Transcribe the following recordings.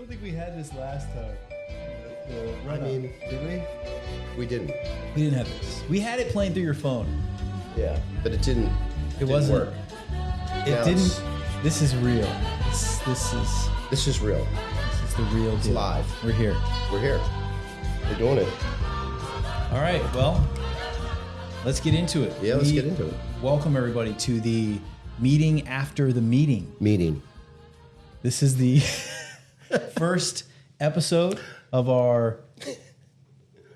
don't think we had this last time. I mean, did we? we didn't. We didn't have this. We had it playing through your phone. Yeah, but it didn't. It wasn't work. It Now didn't. it's- This is real. This This is real. is the real deal. live. We're here. We're here. We're doing it. All right. Well, let's get into it. Yeah, let's get into it. Welcome everybody to the meeting after the meeting. Meeting. This is the first episode of our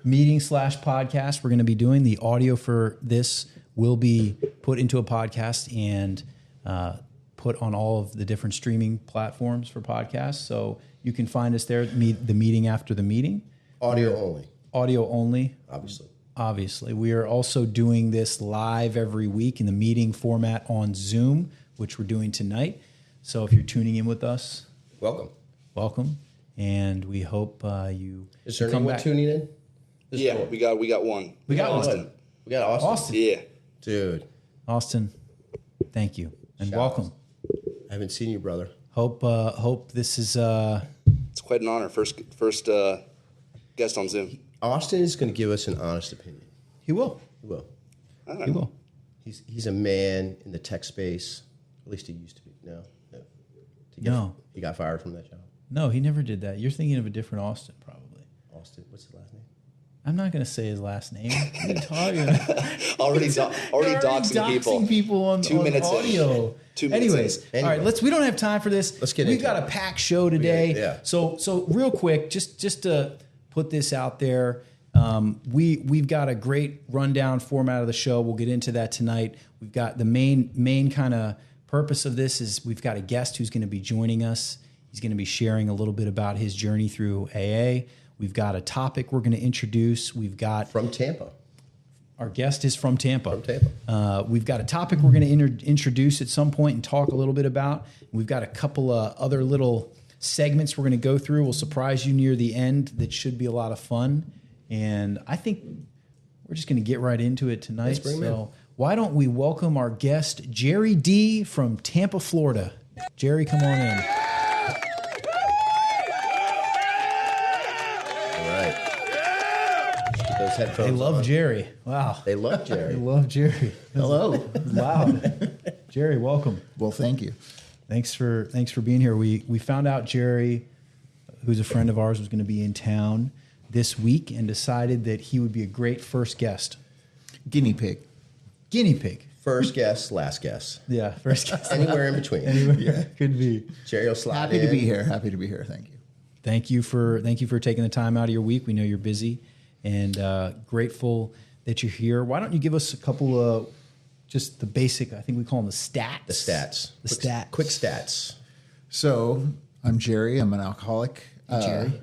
meeting/podcast we're going to be doing. The audio for this will be put into a podcast and put on all of the different streaming platforms for podcasts. So you can find us there, the meeting after the meeting. Audio only, Audio only, obviously. obviously. We are also doing this live every week in the meeting format on Zoom, which we're doing tonight. So if you're tuning in with us, Welcome. welcome. And we hope you Is there come anyone back. tuning in? Yeah, we got one. We got Austin. Austin. We got Austin. Austin. Yeah. Dude, Austin, thank you and Shout welcome. I haven't seen you, brother. Hope this is It's quite an honor. First guest on Zoom. Austin is going to give us an honest opinion. he will. He will. I don't know. He will. He's a man in the tech space. At least he used to be. No. No. He got fired from that job. No, he never did that. You're thinking of a different Austin, probably. Austin. What's his last name? I'm not going to say his last name. What are you talking about? Already You're doxing people. on 2 minutes in. audio. 2 minutes Anyways, in. all right. We don't have time for this. Let's get We've into got it. a packed show today. Yeah. So real quick, just to put this out there, we've got a great rundown format of the show. We'll get into that tonight. We've got the main kind of purpose of this is we've got a guest who's going to be joining us. He's going to be sharing a little bit about his journey through AA. We've got a topic we're going to introduce. We've got From Tampa. our guest is from Tampa. From Tampa. We've got a topic we're going to introduce at some point and talk a little bit about. We've got a couple of other little segments we're going to go through. We'll surprise you near the end. That should be a lot of fun. And I think we're just going to get right into it tonight. Let's bring him in. Why don't we welcome our guest, Jerry D. from Tampa, Florida. Jerry, come on in. All right. Get those headphones They love on. Jerry. Wow. They love Jerry. They love Jerry. Hello. Loud. Jerry, welcome. Well, thank you. Thanks for being here. We found out Jerry, who's a friend of ours, was going to be in town this week and decided that he would be a great first guest. Guinea pig. Guinea pig. First guess, last guess. Yeah, first guest. Anywhere in between. Anywhere. Could be. Jerry will slide Happy in. to be here. Happy to be here. Thank you. Thank you for taking the time out of your week. We know you're busy and grateful that you're here. Why don't you give us a couple of just the basic, I think we call them the stats. The stats. The stats. Quick stats. So I'm Jerry. I'm an alcoholic. Jerry.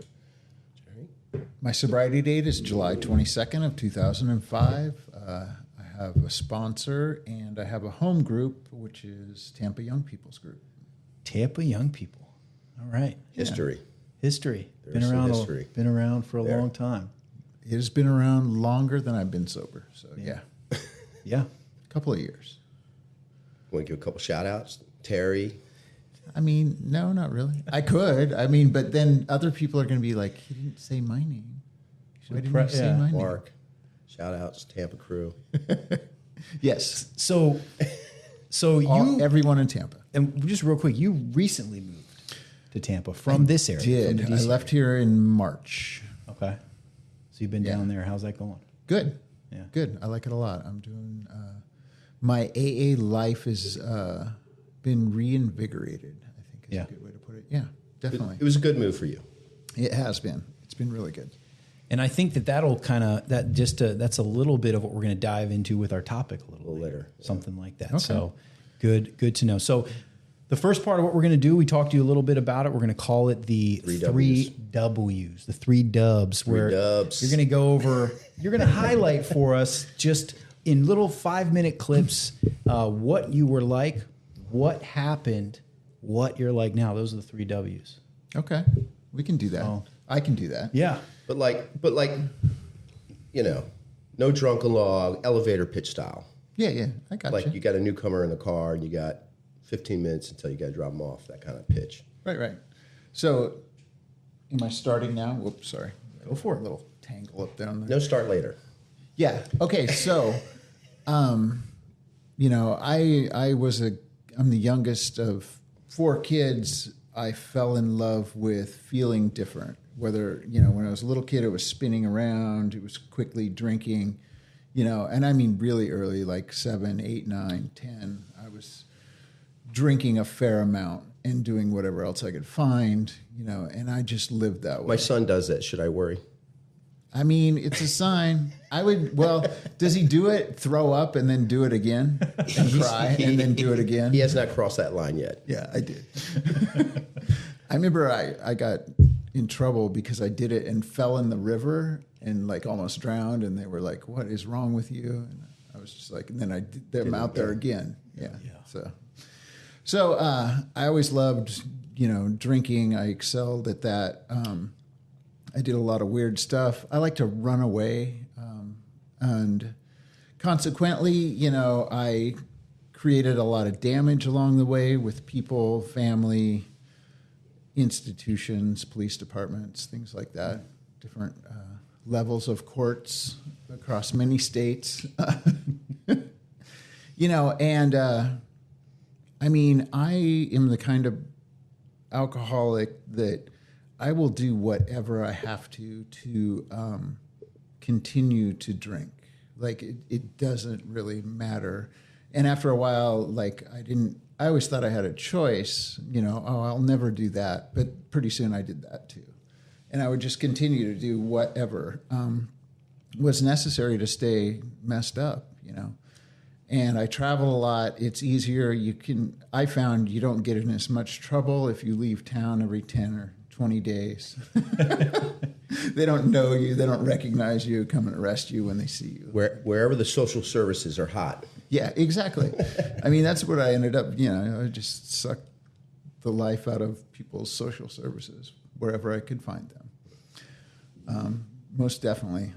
My sobriety date is July 22nd of 2005. I have a sponsor and I have a home group, which is Tampa Young People's Group. Tampa Young People. All right. History. History. There's some history. Been around for a There. long time. It has been around longer than I've been sober. So yeah, Yeah. a couple of years. Want to give a couple shout outs? Terry. I mean, no, not really. I could. I mean, but then other people are going to be like, he didn't say my name. Why didn't you say yeah. my name? Mark. Shout outs. Tampa crew. Yes. So you Everyone in Tampa. and just real quick, you recently moved to Tampa from this area. From Did. the I DC left here in March. area. Okay. So you've been Yeah. down there. How's that going? Good. Yeah. Good. I like it a lot. I'm doing, my AA life has been reinvigorated, I think is Yeah. a good way to put it. Yeah, definitely. It was a good move for you. It has been. It's been really good. And I think that'll kind of that's a little bit of what we're going to dive into with our topic a little later. something like that. Okay. So good to know. So the first part of what we're going to do, we talked to you a little bit about it. We're going to call it the Three W's, the 3 dubs, where dubs. you're going to go over, you're going to highlight for us just in little 5-minute clips what you were like, what happened, what you're like now. Those are the 3 W's. Okay. We can do that. Oh. I can do that. Yeah. But like, no drunken log, elevator pitch style. Yeah. I got Like you. you got a newcomer in the car and you got 15 minutes until you got to drop them off, that kind of pitch. Right. So Am I starting now? Whoops, sorry. Go for it. A little tangle up down there. No, start later. Yeah. Okay. So, I'm the youngest of 4 kids. I fell in love with feeling different. Whether, when I was a little kid, it was spinning around. It was quickly drinking, and I mean really early, like 7, 8, 9, 10. I was drinking a fair amount and doing whatever else I could find, and I just lived that way. My son does that. Should I worry? I mean, it's a sign. Does he do it, throw up, and then do it again? And cry, and then do it again? He has not crossed that line yet. Yeah, I did. I remember I got in trouble because I did it and fell in the river and like almost drowned, and they were like, "What is wrong with you?" And I was just like, and then I did them out there again. Yeah. So I always loved, drinking. I excelled at that. I did a lot of weird stuff. I like to run away. And consequently, I created a lot of damage along the way with people, family, institutions, police departments, things like that, different levels of courts across many states. I mean, I am the kind of alcoholic that I will do whatever I have to continue to drink. Like it doesn't really matter. And after a while, like I always thought I had a choice, I'll never do that. But pretty soon I did that too. And I would just continue to do whatever was necessary to stay messed up, And I travel a lot. It's easier. I found you don't get in as much trouble if you leave town every 10 or 20 days. They don't know you. They don't recognize you, come and arrest you when they see you. Wherever the social services are hot. Yeah, exactly. I mean, that's what I ended up, I just sucked the life out of people's social services wherever I could find them. Most definitely.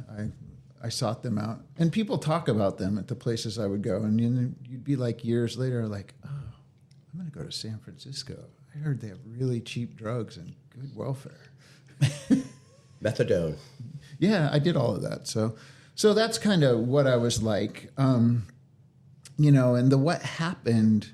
I sought them out. And people talk about them at the places I would go. And you'd be like years later, like, oh, I'm going to go to San Francisco. I heard they have really cheap drugs and good welfare. Methadone. Yeah, I did all of that. So that's kind of what I was like. And what happened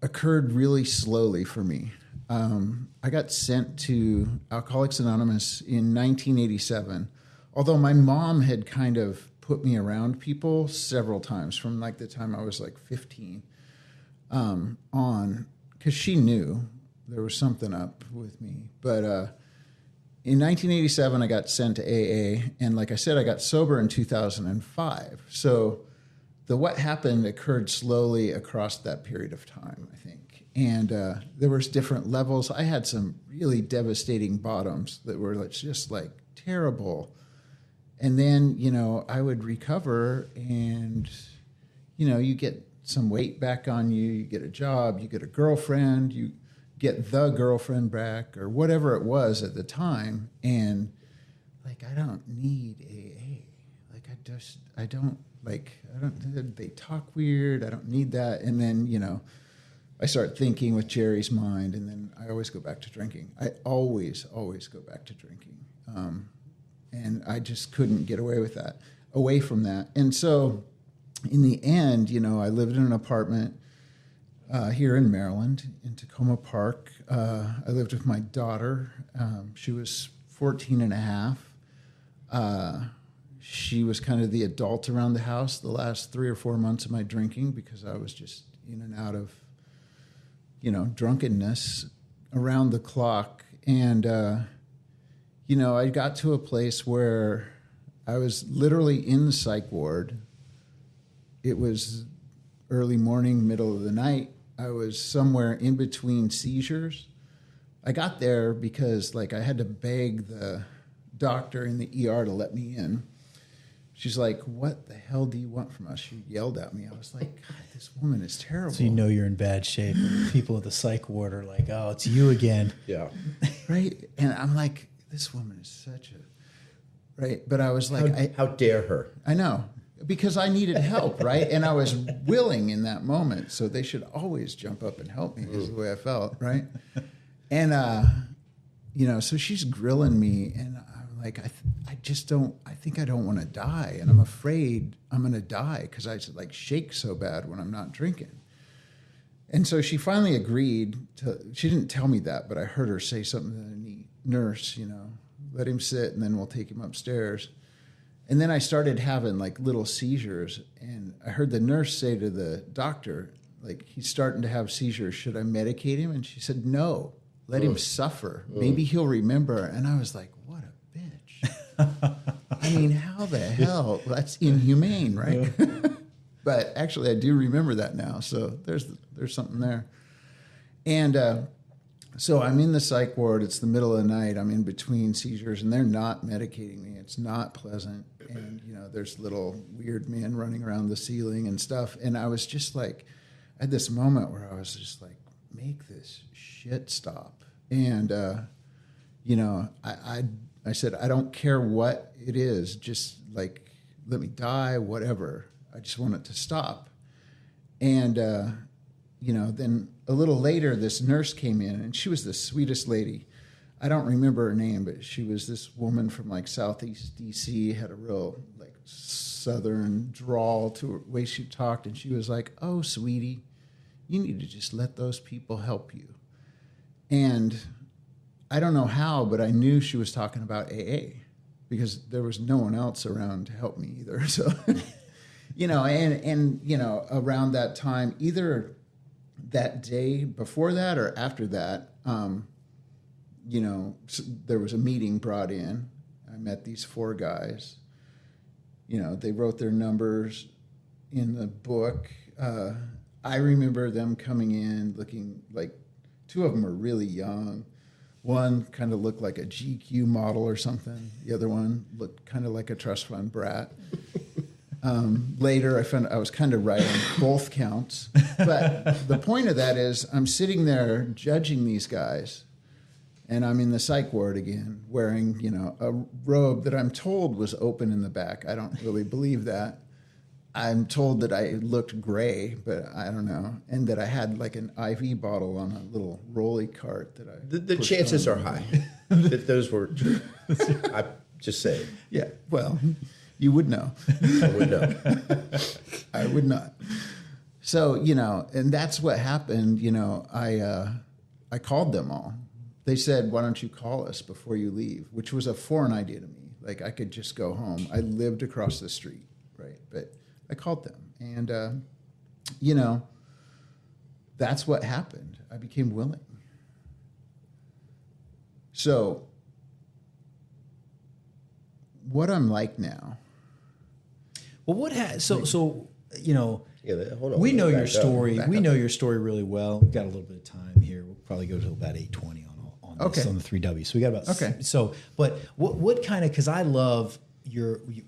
occurred really slowly for me. I got sent to Alcoholics Anonymous in 1987, although my mom had kind of put me around people several times from like the time I was like 15 on, because she knew there was something up with me. But in 1987, I got sent to AA, and like I said, I got sober in 2005. So what happened occurred slowly across that period of time, I think. And there was different levels. I had some really devastating bottoms that were just like terrible. And then, I would recover and, you get some weight back on you, you get a job, you get a girlfriend, you get the girlfriend back or whatever it was at the time. And like, I don't need AA. Like, they talk weird. I don't need that. And then, I start thinking with Jerry's mind, and then I always go back to drinking. I always go back to drinking. And I just couldn't get away from that. And so in the end, I lived in an apartment here in Maryland, in Tacoma Park. I lived with my daughter. She was 14 and a half. She was kind of the adult around the house the last 3 or 4 months of my drinking because I was just in and out of, drunkenness around the clock. And, I got to a place where I was literally in the psych ward. It was early morning, middle of the night. I was somewhere in between seizures. I got there because, I had to beg the doctor in the ER to let me in. She's like, "What the hell do you want from us?" She yelled at me. I was like, "God, this woman is terrible." So you're in bad shape. People at the psych ward are like, "Oh, it's you again." Yeah. Right? And I'm like, this woman is such a... Right? But I was like... How dare her? I know. Because I needed help, right? And I was willing in that moment. So they should always jump up and help me is the way I felt, right? And so she's grilling me, and I'm like, I think I don't want to die, and I'm afraid I'm going to die because I like shake so bad when I'm not drinking. And so she finally agreed she didn't tell me that, but I heard her say something to the nurse, let him sit and then we'll take him upstairs. And then I started having like little seizures, and I heard the nurse say to the doctor, like, he's starting to have seizures. Should I medicate him? And she said, no, let him suffer. Maybe he'll remember. And I was like, what a bitch. I mean, how the hell? That's inhumane, right? But actually, I do remember that now. So there's something there. And so I'm in the psych ward. It's the middle of the night. I'm in between seizures, and they're not medicating me. It's not pleasant. And, there's little weird men running around the ceiling and stuff. And I was just like, I had this moment where I was just like, make this shit stop. And, I said, I don't care what it is. Just like, let me die, whatever. I just want it to stop. And, then a little later, this nurse came in, and she was the sweetest lady. I don't remember her name, but she was this woman from like Southeast DC, had a real like Southern drawl to her way she talked. And she was like, oh, sweetie, you need to just let those people help you. And I don't know how, but I knew she was talking about AA because there was no one else around to help me either. So, around that time, either that day before that or after that, there was a meeting brought in. I met these 4 guys. They wrote their numbers in the book. I remember them coming in looking like 2 of them are really young. One kind of looked like a GQ model or something. The other one looked kind of like a trust fund brat. Later, I found I was kind of right on both counts. But the point of that is I'm sitting there judging these guys, and I'm in the psych ward again, wearing, a robe that I'm told was open in the back. I don't really believe that. I'm told that I looked gray, but I don't know, and that I had like an IV bottle on a little rolly cart that I. The chances are high that those were true. I just say. Yeah, well, you would know. I would know. I would not. So and that's what happened. I called them all. They said, "Why don't you call us before you leave?" Which was a foreign idea to me. Like I could just go home. I lived across the street, right? But I called them, and that's what happened. I became willing. So, what I'm like now. Well, hold on. We know your story. We know your story really well. We've got a little bit of time here. We'll probably go to about 8:20 on this, on the 3W. So we got about So, but what kind of? Because I love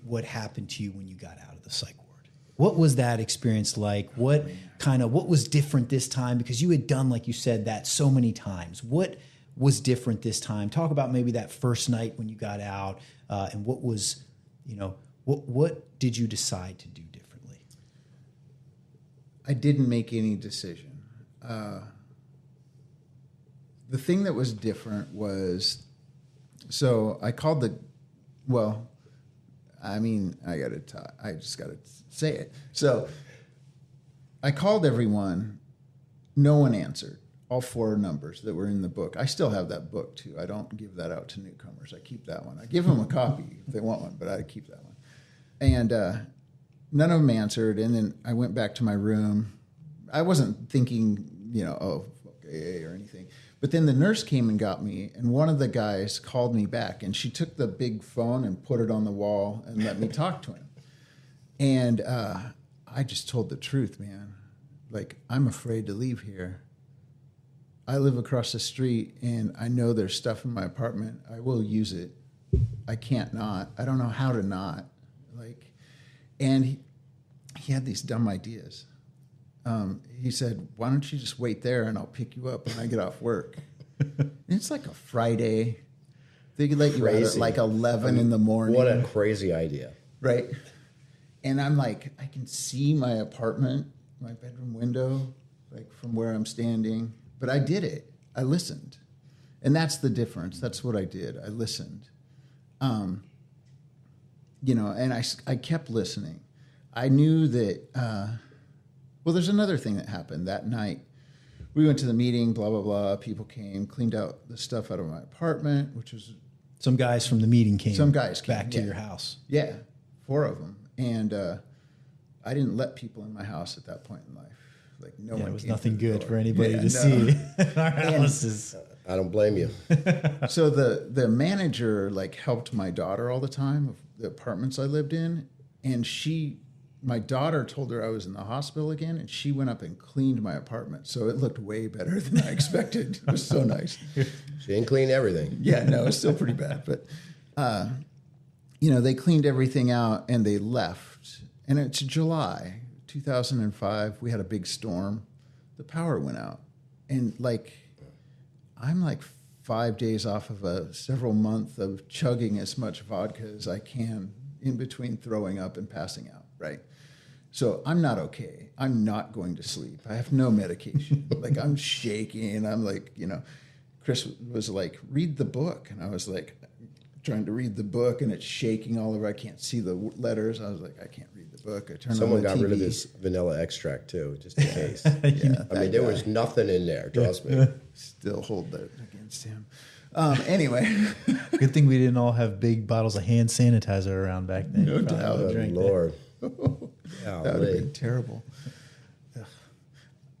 what happened to you when you got out of the psych ward. What was that experience like? What was different this time? Because you had done, like you said, that so many times. What was different this time? Talk about maybe that first night when you got out, and what was, what did you decide to do differently? I didn't make any decision. The thing that was different was, so I called I just got to say it. So I called everyone. No one answered. All 4 numbers that were in the book. I still have that book, too. I don't give that out to newcomers. I keep that one. I give them a copy if they want one, but I keep that one. And none of them answered. And then I went back to my room. I wasn't thinking, okay, or anything. But then the nurse came and got me, and one of the guys called me back, and she took the big phone and put it on the wall and let me talk to him. And I just told the truth, man. Like, I'm afraid to leave here. I live across the street, and I know there's stuff in my apartment. I will use it. I can't not. I don't know how to not. And he had these dumb ideas. He said, why don't you just wait there and I'll pick you up when I get off work? And it's like a Friday. They could let you out at like 11 in the morning. What a crazy idea. Right. And I'm like, I can see my apartment, my bedroom window, like from where I'm standing. But I did it. I listened. And that's the difference. That's what I did. I listened. You know, and I kept listening. I knew that, well, there's another thing that happened that night. We went to the meeting, blah, blah, blah. People came, cleaned out the stuff out of my apartment, which was... Some guys from the meeting came. Some guys came, back to your house. Yeah, 4 of them. And I didn't let people in my house at that point in life. Like, no one. It was came nothing through the good door. for anybody to no. see. Our houses. I don't blame you. So the manager like helped my daughter all the time of the apartments I lived in, and my daughter told her I was in the hospital again, and she went up and cleaned my apartment. So it looked way better than I expected. It was so nice. She didn't clean everything. Yeah, no, it's still pretty bad, but you know, they cleaned everything out and they left. And it's July 2005. We had a big storm. The power went out, and like I'm like 5 days off of a several month of chugging as much vodka as I can in between throwing up and passing out, right? So I'm not okay. I'm not going to sleep. I have no medication. Like I'm shaking. I'm like, you know, Chris was like, read the book. And I was like, trying to read the book and it's shaking all over. I can't see the letters. I was like, I can't read the book. I turned Someone on the got TV. rid of this vanilla extract too, just in case. Yeah, I mean, there was nothing in there. Trust me. Still hold that against him. Anyway. Good thing we didn't all have big bottles of hand sanitizer around back then. No You probably doubt. would've Oh, drank that. Lord. That would have been terrible. Ugh.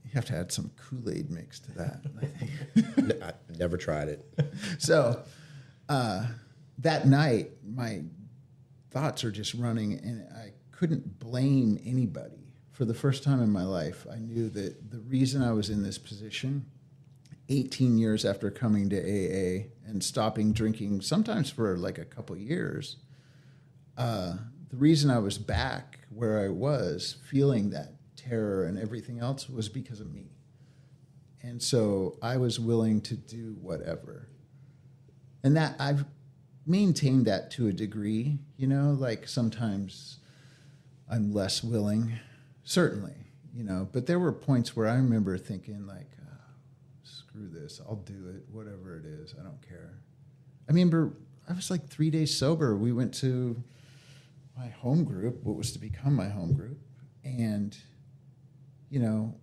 You have to add some Kool-Aid mix to that, I think. I never tried it. So that night, my thoughts are just running, and I couldn't blame anybody. For the first time in my life, I knew that the reason I was in this position, 18 years after coming to AA and stopping drinking, sometimes for like a couple years, the reason I was back where I was, feeling that terror and everything else, was because of me. And so I was willing to do whatever. And that I've maintained that to a degree, you know, like sometimes I'm less willing, certainly, you know, but there were points where I remember thinking like, screw this, I'll do it, whatever it is, I don't care. I remember I was like 3 days sober. We went to my home group, what was to become my home group, and, you know,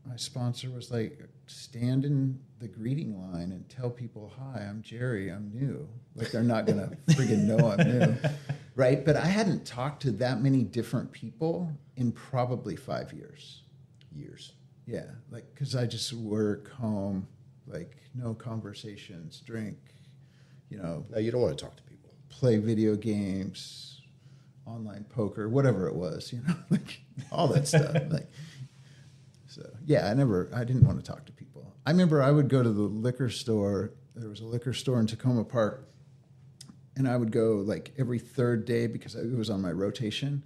my sponsor was like, stand in the greeting line and tell people, hi, I'm Jerry, I'm new. Like they're not going to friggin' know I'm new, right? But I hadn't talked to that many different people in probably 5 years. Yeah, like, because I just work, home, like no conversations, drink, you know. No, you don't want to talk to people. Play video games, online poker, whatever it was, you know, like all that stuff. Like, so yeah, I didn't want to talk to people. I remember I would go to the liquor store. There was a liquor store in Tacoma Park, and I would go like every third day because it was on my rotation.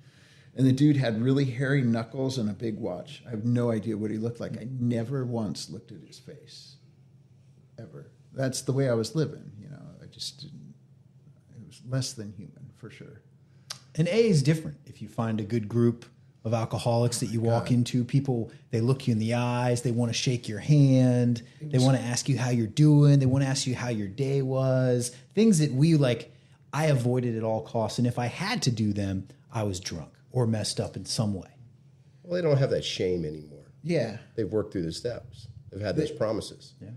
And the dude had really hairy knuckles and a big watch. I have no idea what he looked like. I never once looked at his face, ever. That's the way I was living, you know. I just didn't. It was less than human, for sure. And A is different. If you find a good group of alcoholics that you walk into, people, they look you in the eyes, they want to shake your hand, they want to ask you how you're doing, they want to ask you how your day was, things that we like, I avoided at all costs. And if I had to do them, I was drunk or messed up in some way. Well, they don't have that shame anymore. Yeah. They've worked through the steps. They've had those promises. Yeah.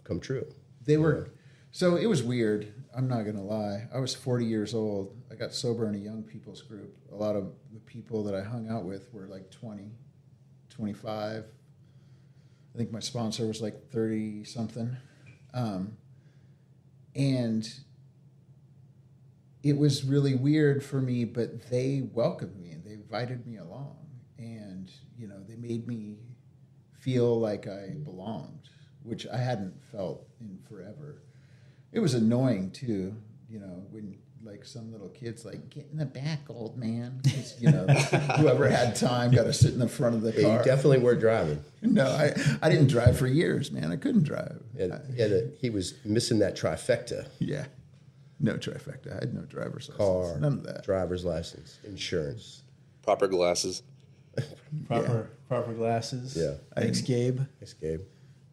Come true. They were, so it was weird. I'm not going to lie. I was 40 years old. I got sober in a young people's group. A lot of the people that I hung out with were like 20, 25. I think my sponsor was like 30 something. And it was really weird for me, but they welcomed me and they invited me along. And, you know, they made me feel like I belonged, which I hadn't felt in forever. It was annoying too, you know, when like some little kids like, get in the back, old man. 'Cause, you know, whoever had time got to sit in the front of the Yeah, car. you definitely weren't driving. No, I didn't drive for years, man. I couldn't drive. He was missing that trifecta. Yeah. No trifecta. I had no driver's license. Car, None of that. driver's license, insurance. Proper glasses. Proper glasses. Yeah. Thanks, Gabe. Thanks, Gabe.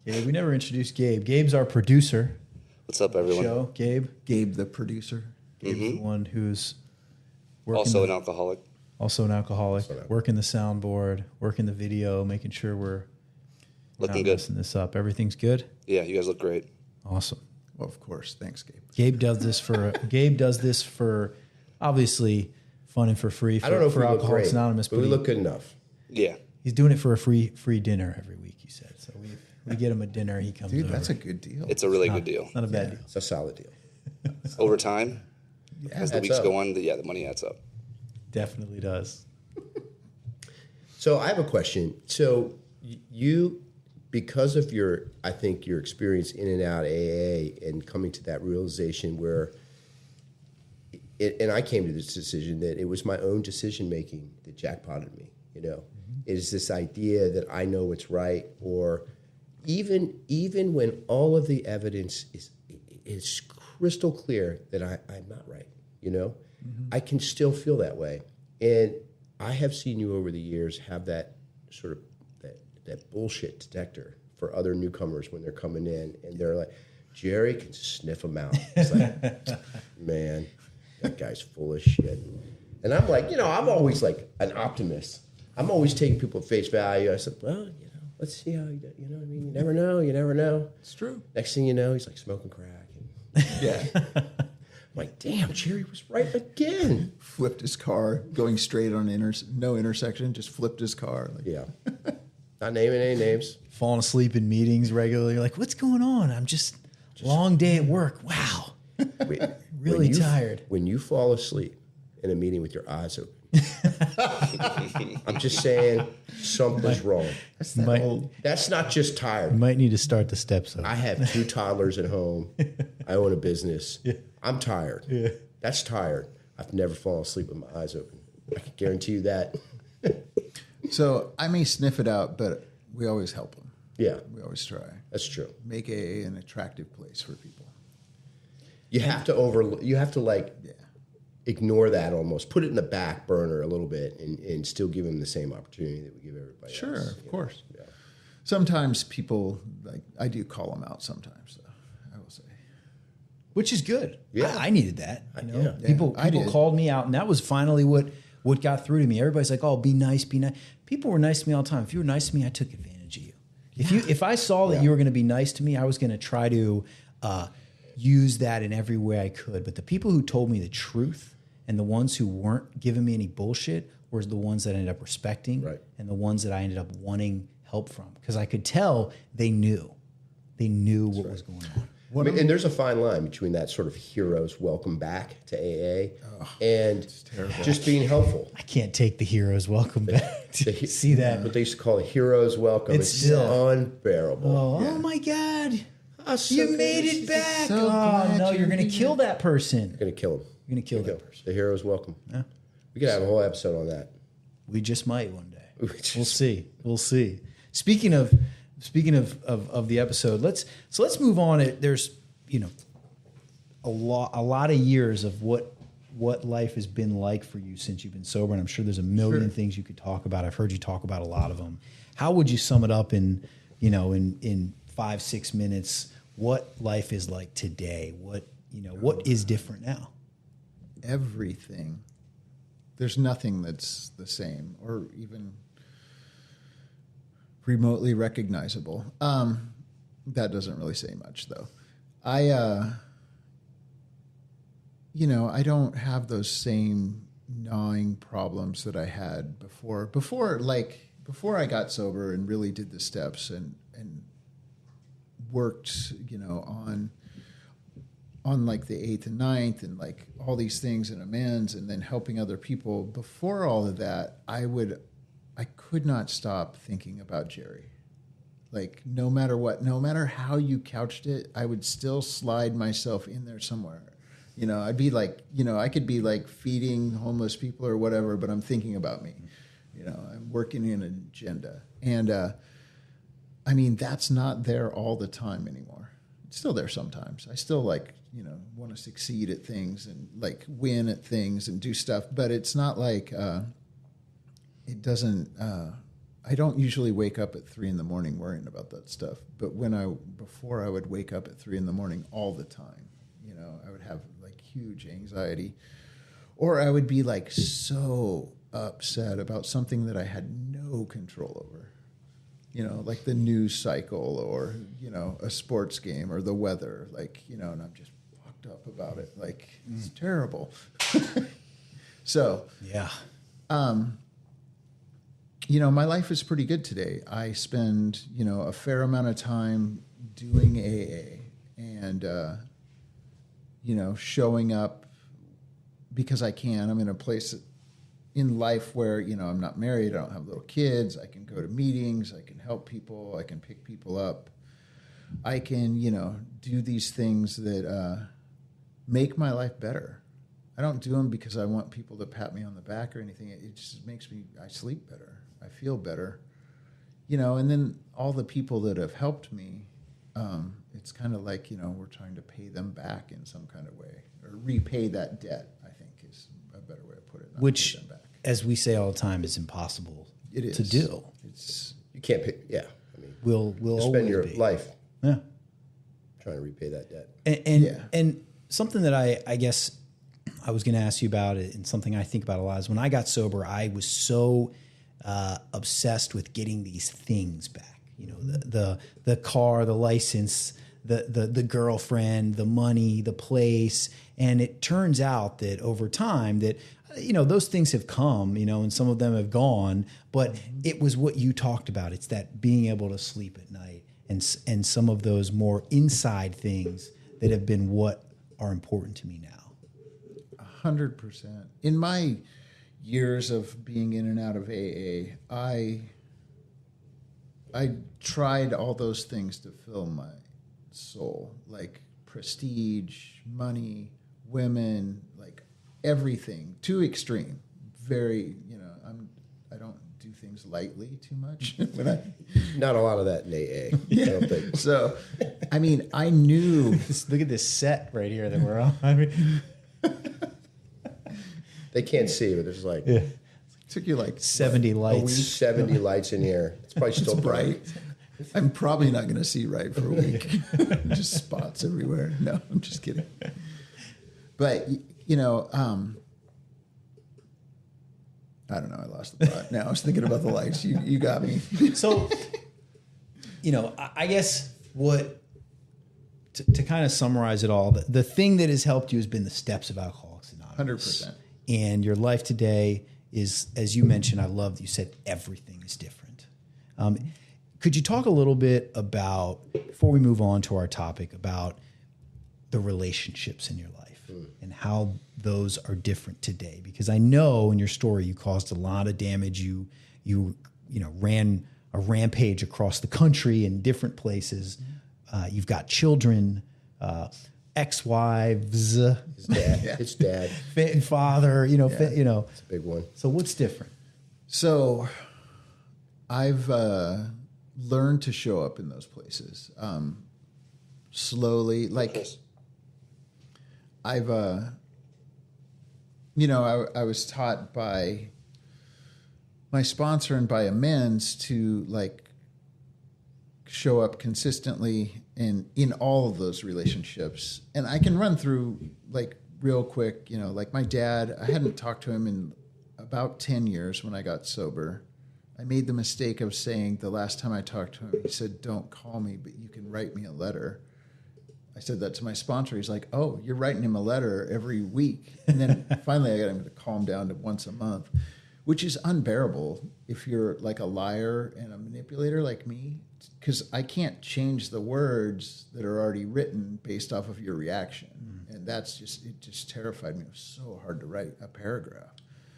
Gabe, we never introduced Gabe. Gabe's our producer. What's up, everyone? Show, Gabe. Gabe, the producer. Gabe's the one who's working Also an alcoholic. also an alcoholic, working the soundboard, working the video, making sure we're Looking not good. messing this up. Everything's good. Yeah, you guys look great. Awesome. Well, of course. Thanks, Gabe. Gabe does this for obviously fun and for free. For, I don't know if for we look Alcoholics great, Anonymous, but we look good enough. Yeah. he's doing it for a free dinner every week. He said so. We get him a dinner. He comes. Dude, over. that's a good deal. It's a really good deal. Not a bad deal. It's a solid deal. Over time, as the Adds weeks up. go on, the money adds up. Definitely does. So I have a question. So you, because of your, I think your experience in and out AA and coming to that realization where, and I came to this decision that it was my own decision making that jackpotted me. You know, it is this idea that I know what's right, or even when all of the evidence is crystal clear that I'm not right. You know, I can still feel that way, and I have seen you over the years have that sort of that bullshit detector for other newcomers when they're coming in, and they're like, Jerry can sniff them out. It's like, man, that guy's full of shit. And I'm like, I'm always like an optimist. I'm always taking people at face value. I said, well, let's see how you do. You know what I mean? You never know. You never know. It's true. Next thing you know, he's like smoking crack. And, yeah. I'm like, damn, Jerry was right again. Flipped his car, going straight on no intersection, just flipped his car. Like, Yeah. Not naming any names. Falling asleep in meetings regularly. You're like, what's going on? I'm just long day at work. Wow. Wait, Really tired. When you fall asleep in a meeting with your eyes open, I'm just saying something's wrong. That's that Might- old. That's not just You tired. might need to start the steps up. I have 2 toddlers at home. I own a business. I'm tired. Yeah. That's tired. I've never fallen asleep with my eyes open. I can guarantee you that. So I may sniff it out, but we always help them. Yeah, We always try. that's true. Make AA an attractive place for people. You have to like Yeah. ignore that almost. Put it in the back burner a little bit and still give them the same opportunity that we give everybody Sure, else. of course. Yeah. Sometimes people, like, I do call them out sometimes, though, I will say. Which is good. Yeah. I needed that. You know? Yeah. People I did. called me out, and that was finally what got through to me. Everybody's like, "Oh, be nice, be nice." People were nice to me all the time. If you were nice to me, I took advantage of you. If I saw that you were going to be nice to me, I was going to try to use that in every way I could. But the people who told me the truth and the ones who weren't giving me any bullshit were the ones that I ended up respecting, Right. and the ones that I ended up wanting help from, because I could tell they knew what was going on. And there's a fine line between that sort of hero's welcome back to AA and just being helpful. I can't take the hero's welcome back to see that. What they used to call a hero's welcome. It's It's still- unbearable. Oh my God. so You good. made it back. so Oh, glad no, you're you're going to here. kill that person. You're going to kill him. You're going to kill that person. The hero's welcome. Yeah. We could have a whole episode on that. We just might one day. We We'll just- see. We'll see. Speaking of the episode, let's move on. There's a lot of years of what life has been like for you since you've been sober, and I'm sure there's a million things you could talk about. I've heard you talk about a lot of them. How would you sum it up in 5-6 minutes? What life is like today? What is different now? Everything. There's nothing that's the same or even remotely recognizable. That doesn't really say much, though. I don't have those same gnawing problems that I had before. Before I got sober and really did the steps and worked, on like the 8th and 9th and like all these things and amends and then helping other people. Before all of that, I could not stop thinking about Jerry. Like no matter what, no matter how you couched it, I would still slide myself in there somewhere. I'd be like, I could be like feeding homeless people or whatever, but I'm thinking about me. I'm working in an agenda. And that's not there all the time anymore. It's still there sometimes. I still want to succeed at things and like win at things and do stuff, but it's not like it doesn't. I don't usually wake up at 3 a.m. worrying about that stuff. But before I would wake up at 3 a.m. all the time, you know, I would have like huge anxiety, or I would be like so upset about something that I had no control over, you know, like the news cycle or, you know, a sports game or the weather, like, you know, and I'm just fucked up about it. Like, it's terrible. So, Yeah. you know, my life is pretty good today. I spend, you know, a fair amount of time doing AA and, you know, showing up because I can. I'm in a place in life where, you know, I'm not married. I don't have little kids. I can go to meetings. I can help people. I can pick people up. I can, you know, do these things that make my life better. I don't do them because I want people to pat me on the back or anything. It just makes me, I sleep better. I feel better, you know, and then all the people that have helped me, it's kind of like, you know, we're trying to pay them back in some kind of way or repay that debt, I think is a better way to put it. Which, pay them back. as we say all the time, is impossible It is. to do. You can't pick. Yeah, I mean, We'll you always spend your be. life Yeah. trying to repay that debt. And Yeah. and something that I guess I was going to ask you about it, and something I think about a lot is when I got sober, I was so obsessed with getting these things back. You know, the car, the license, the girlfriend, the money, the place, and it turns out that over time that, you know, those things have come, you know, and some of them have gone, but it was what you talked about. It's that being able to sleep at night and some of those more inside things that have been what are important to me now. 100%. In my years of being in and out of AA, I tried all those things to fill my soul, like prestige, money, women, like everything, too extreme. Very, you know, I don't do things lightly too much. Not a lot of that in AA. I don't think. So, I mean, I knew. Look at this set right here that we're on. I mean, They can't see, but there's like It took you like 70 lights. 70 lights in here. It's probably still bright. bright. I'm probably not going to see right for a week. Just spots everywhere. No, I'm just kidding. But, you know, I don't know. I lost the thought. Now I was thinking about the lights. You got me. So, you know, I guess what to kind of summarize it all, the thing that has helped you has been the steps of Alcoholics Anonymous. 100%. And your life today is, as you mentioned, I love that you said everything is different. Could you talk a little bit about, before we move on to our topic, about the relationships in your life and how those are different today? Because I know in your story you caused a lot of damage. You know, ran a rampage across the country in different places. You've got children, ex-wives, His dad. father. You know, It's a big one. So what's different? So I've learned to show up in those places slowly. Like I've, you know, I was taught by my sponsor and by Amends to like show up consistently in all of those relationships. And I can run through like real quick, you know, like my dad, I hadn't talked to him in about 10 years when I got sober. I made the mistake of saying the last time I talked to him, he said, "Don't call me, but you can write me a letter." I said that to my sponsor. He's like, "Oh, you're writing him a letter every week." And then finally I got him to calm down to once a month, which is unbearable if you're like a liar and a manipulator like me, because I can't change the words that are already written based off of your reaction. And it just terrified me. It was so hard to write a paragraph.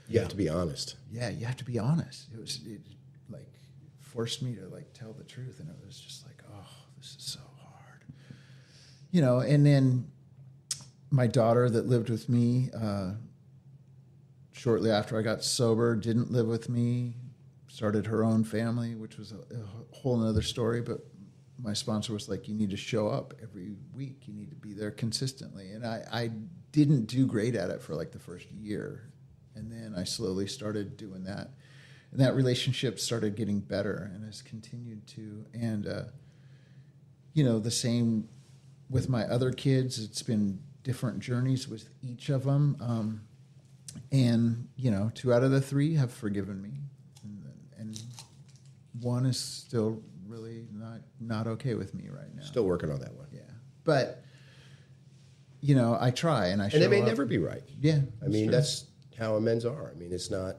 You have to be honest. Yeah, you have to be honest. It like forced me to like tell the truth, and it was just like, oh, this is so hard, you know. And then my daughter that lived with me shortly after I got sober didn't live with me, started her own family, which was a whole other story. But my sponsor was like, "You need to show up every week. You need to be there consistently." And I didn't do great at it for like the first year. And then I slowly started doing that. And that relationship started getting better and has continued to. And, the same with my other kids. It's been different journeys with each of them. And 2 out of the 3 have forgiven me. And one is still really not okay with me right now. Still working on that one. Yeah. But, I try and I show And it may up. never be right. Yeah. I mean, that's how amends are. I mean, it's not,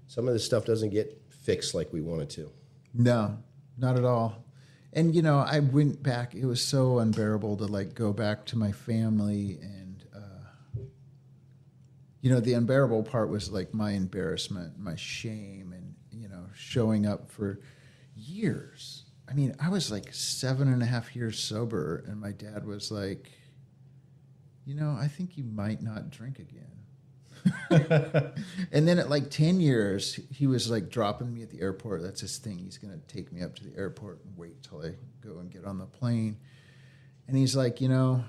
some of this stuff doesn't get fixed like we want it to. No, not at all. And, I went back. It was so unbearable to, go back to my family. And, the unbearable part was, my embarrassment, my shame, and, showing up for years. I mean, I was, 7.5 years sober, and my dad was like, I think you might not drink again. And then at 10 years, he was dropping me at the airport. That's his thing. He's going to take me up to the airport and wait till I go and get on the plane. And he's like, I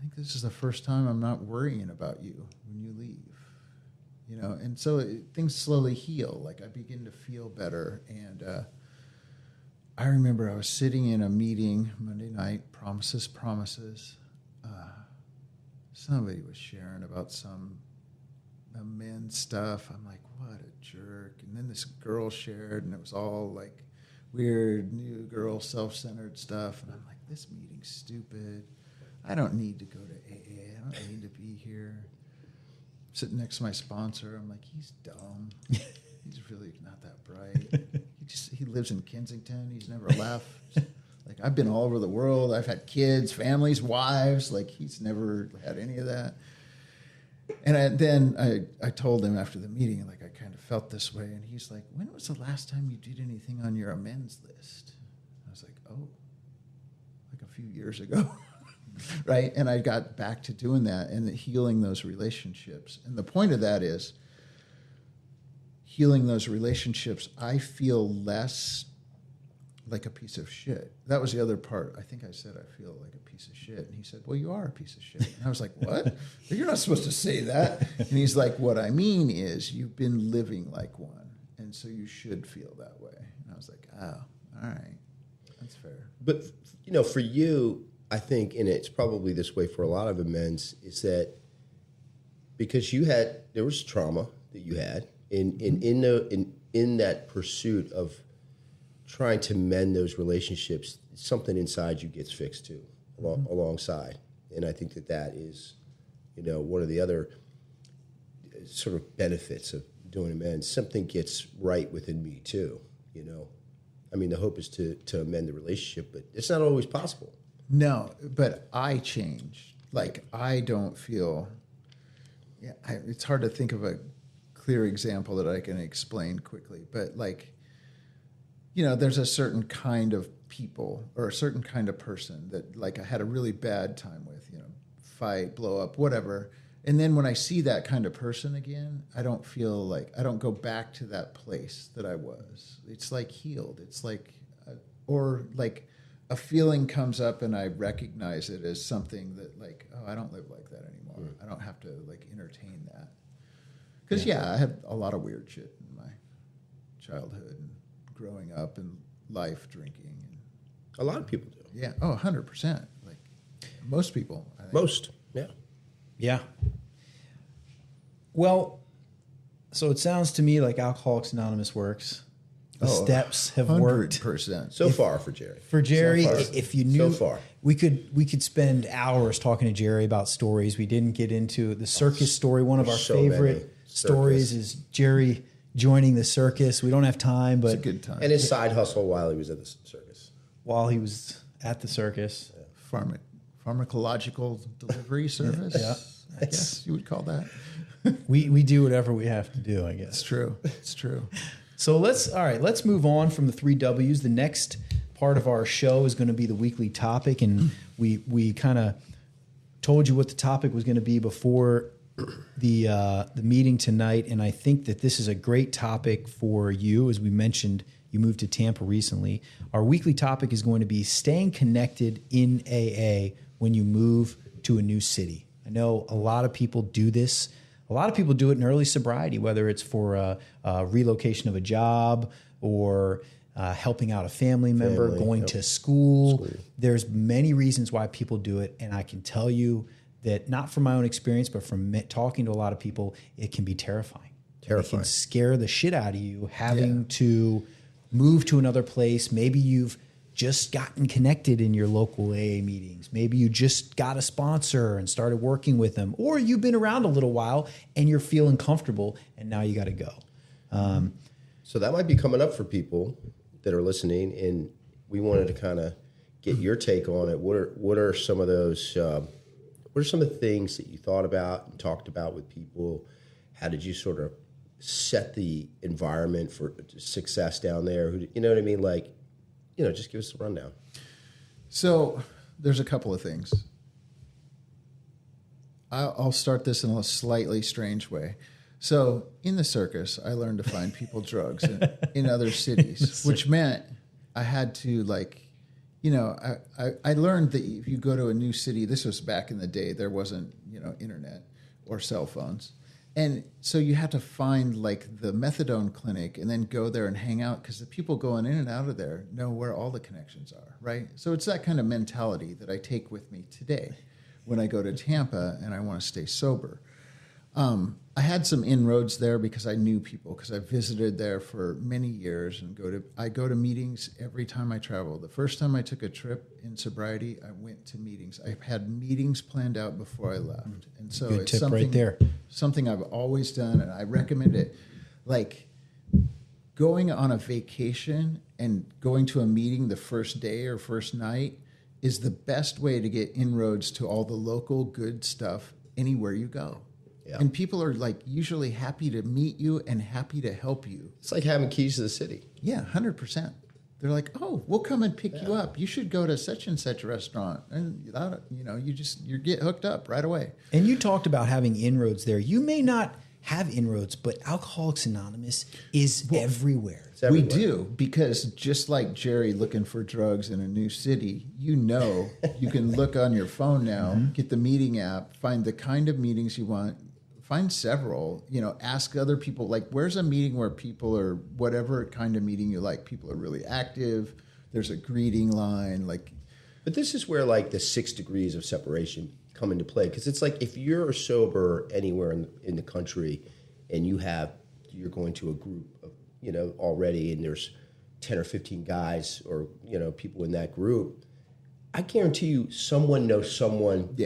think this is the first time I'm not worrying about you when you leave. And so things slowly heal. I begin to feel better. And I remember I was sitting in a meeting Monday night, promises. Somebody was sharing about some men's stuff. I'm like, what a jerk. And then this girl shared, and it was all weird, new girl, self-centered stuff. And I'm like, this meeting's stupid. I don't need to go to AA. I don't need to be here. Sitting next to my sponsor, I'm like, he's dumb. He's really not that bright. He lives in Kensington. He's never left. I've been all over the world. I've had kids, families, wives. He's never had any of that. And then I told him after the meeting, I kind of felt this way. And he's like, when was the last time you did anything on your amends list? I was like, oh, a few years ago. Right? And I got back to doing that and healing those relationships. And the point of that is healing those relationships. I feel less like a piece of shit. That was the other part. I think I said I feel like a piece of shit. And he said, well, you are a piece of shit. And I was like, what? You're not supposed to say that. And he's like, what I mean is you've been living like one. And so you should feel that way. And I was like, oh, all right. That's fair. But, for you, I think, and it's probably this way for a lot of amends, is that because there was trauma that you had in that pursuit of trying to mend those relationships, something inside you gets fixed too, alongside. And I think that is, one of the other sort of benefits of doing amends. Something gets right within me too, I mean, the hope is to amend the relationship, but it's not always possible. No, but I changed. I don't feel... Yeah, it's hard to think of a clear example that I can explain quickly, but there's a certain kind of people or a certain kind of person that I had a really bad time with, fight, blow up, whatever. And then when I see that kind of person again, I don't feel I don't go back to that place that I was. It's healed. It's a feeling comes up and I recognize it as something that oh, I don't live like that anymore. I don't have to entertain that. Because I had a lot of weird shit in my childhood and growing up and life, drinking. And, a lot of people do. Yeah. Oh, 100%. Most people. I think. Most. Yeah. Yeah. Well, so it sounds to me like Alcoholics Anonymous works. The steps have worked 100%. So far for Jerry. For Jerry, So far. if you knew, So far. we could spend hours talking to Jerry about stories. We didn't get into the circus story. One of our so many. favorite stories is Jerry joining the circus. We don't have time, but It's a good time. And his side hustle while he was at the circus. while he was at the circus, Pharmacological delivery service. Yeah. I guess you would call that. we do whatever we have to do, I guess. It's true. It's true. So let's move on from the 3 W's. The next part of our show is going to be the weekly topic, and we kind of told you what the topic was going to be before the meeting tonight, and I think that this is a great topic for you. As we mentioned, you moved to Tampa recently. Our weekly topic is going to be staying connected in AA when you move to a new city. I know a lot of people do this. A A lot of people do it in early sobriety, whether it's for a relocation of a job or helping out a family member, going to school. There's many reasons why people do it. And I can tell you that not from my own experience, but from talking to a lot of people, it can be terrifying. It can scare the shit out of you having to move to another place. Maybe you've just gotten connected in your local AA meetings. Maybe you just got a sponsor and started working with them, or you've been around a little while and you're feeling comfortable and now you got to go. So that might be coming up for people that are listening, and we wanted to kind of get your take on it. What are some of those? What are some of the things that you thought about and talked about with people? How did you sort of set the environment for success down there? You know what I mean? Like, just give us a rundown. So there's a couple of things. I'll start this in a slightly strange way. So in the circus, I learned to find people drugs in other cities, which meant I had to I learned that if you go to a new city, this was back in the day, there wasn't, internet or cell phones. And so you had to find like the methadone clinic and then go there and hang out because the people going in and out of there know where all the connections are, right? So it's that kind of mentality that I take with me today when I go to Tampa and I want to stay sober. I had some inroads there because I knew people, because I visited there for many years and I go to meetings every time I travel. The first time I took a trip in sobriety, I went to meetings. I had meetings planned out before I left. And so Good it's tip something, right there. something I've always done, and I recommend it. Like going on a vacation and going to a meeting the first day or first night is the best way to get inroads to all the local good stuff anywhere you go. Yeah. And people are like usually happy to meet you and happy to help you. It's like having keys to the city. Yeah, 100%. They're like, oh, we'll come and pick you up. You should go to such and such restaurant, and you get hooked up right away. And you talked about having inroads there. You may not have inroads, but Alcoholics Anonymous is everywhere. We do, because just like Jerry looking for drugs in a new city, you can look on your phone now, get the meeting app, find the kind of meetings you want. Find several, ask other people, like, where's a meeting where people are, whatever kind of meeting you like, people are really active. There's a greeting line. But this is where, like, the 6 degrees of separation come into play. Because it's like if you're sober anywhere in the country and you're going to a group of, already, and there's 10 or 15 guys or, people in that group, I guarantee you someone knows someone